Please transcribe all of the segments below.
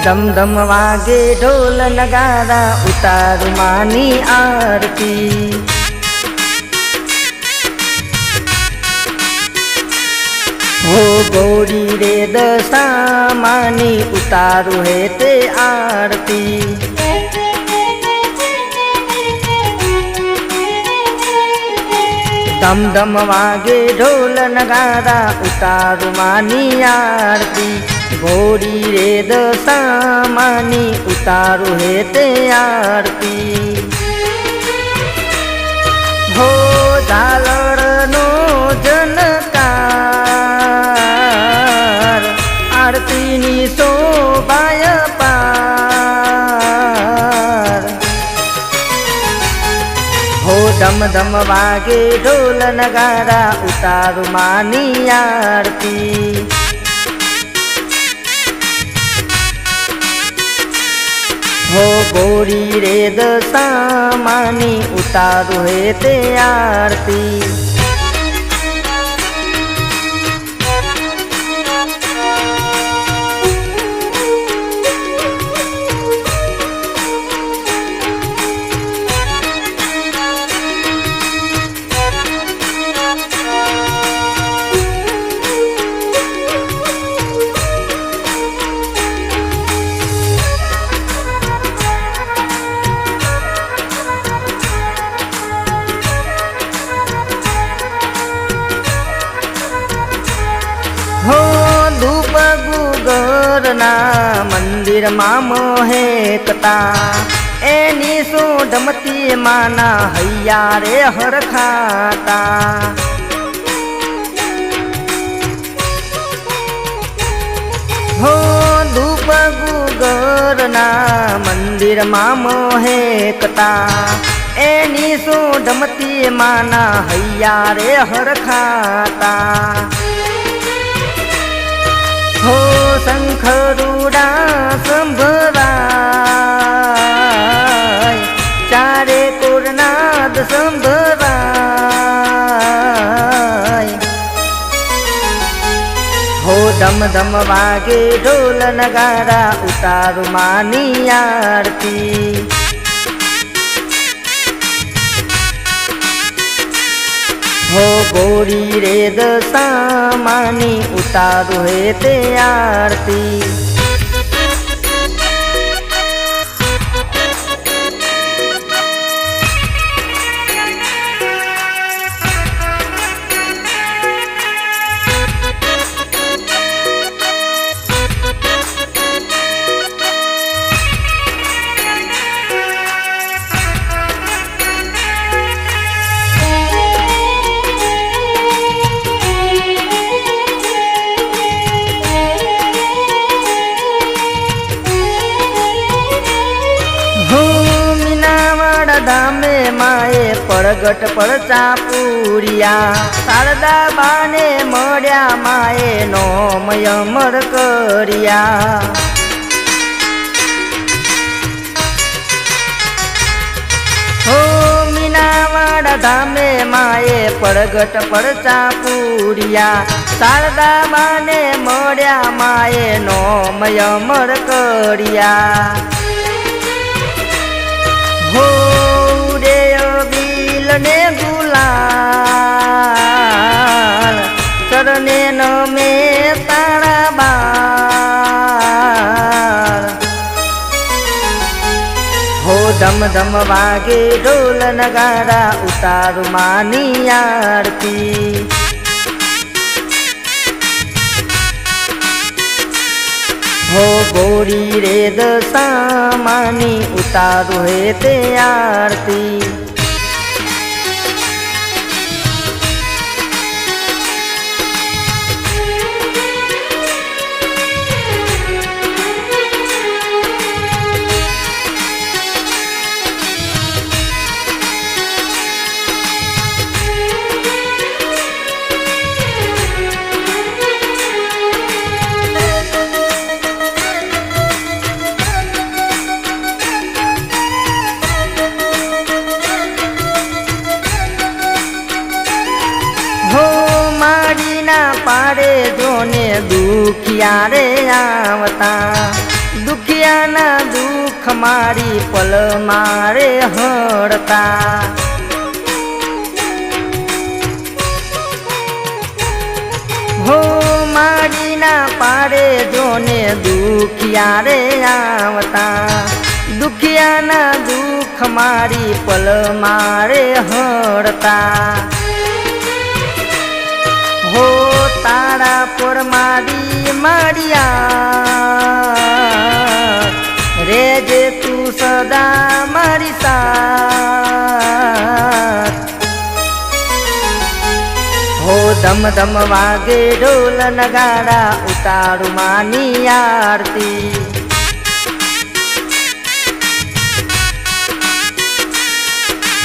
धम धम वागे ढोल नगारा उतारू मानी आरती। हो गौरी रे दशा मानी उतारू है ते आरती। धम धम वागे ढोल नगारा उतारू मानी आरती। गौरी रे दशा मानी उतारू है ते आरती। हो झालर नो जनकार आरती नी शोभाय पार। हो धम धम वागे ढोल नगारा उतारू मानी आरती। हो गौरी रे दशा मानी उतारू है ते आरती। हो धूप गुगरना मंदिर मां मोहेकता एनी सोढमती माना हैया रे हरखाता। हो धूप गुगरना मंदिर मां मोहेकता एनी सोढमती माना हैया रे हरखाता। हो शंखरूड़ा संभराय चारे कोरनाद संभराय। हो धम धम वागे ढोल नगारा उतारू मानी आरती। हो गौरी रे दशा मानी उतारू है ते आरती। धामे माए परगट परचा पूरिया शारदा बाने मर्या माए नोमय मर करिया। हो मीनावाड़ा धामे माए परगट परचा पूरिया शारदा बाने मर्या माए नोमय मर करिया। हो ने गुलाल चरने न में तारा बाल। हो धम धम वागे ढोल नगारा उतारू मानी आरती। हो गौरी रे दशा मानी उतारू है ते आरती। पारे जोने दुखिया रे आवता दुखिया દુખિયાના દુઃખ મારી પલ મારે હળતા હો મારી ના પાડે જોને દુખિયા રે આવતા દુખિયાના દુઃખ મારી પલ મારે હળતા હો તારા પર મારી મારિયા રેજે તું સદા મારી સાથ હો ધમ ધમ વાગે ઢોલ નગાડા ઉતારું માની આરતી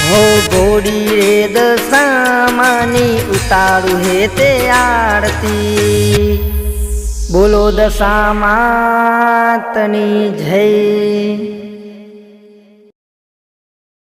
હો ગોડી રે દશામાની ઉતારું હે તે આરતી બોલો દશામાતની જય।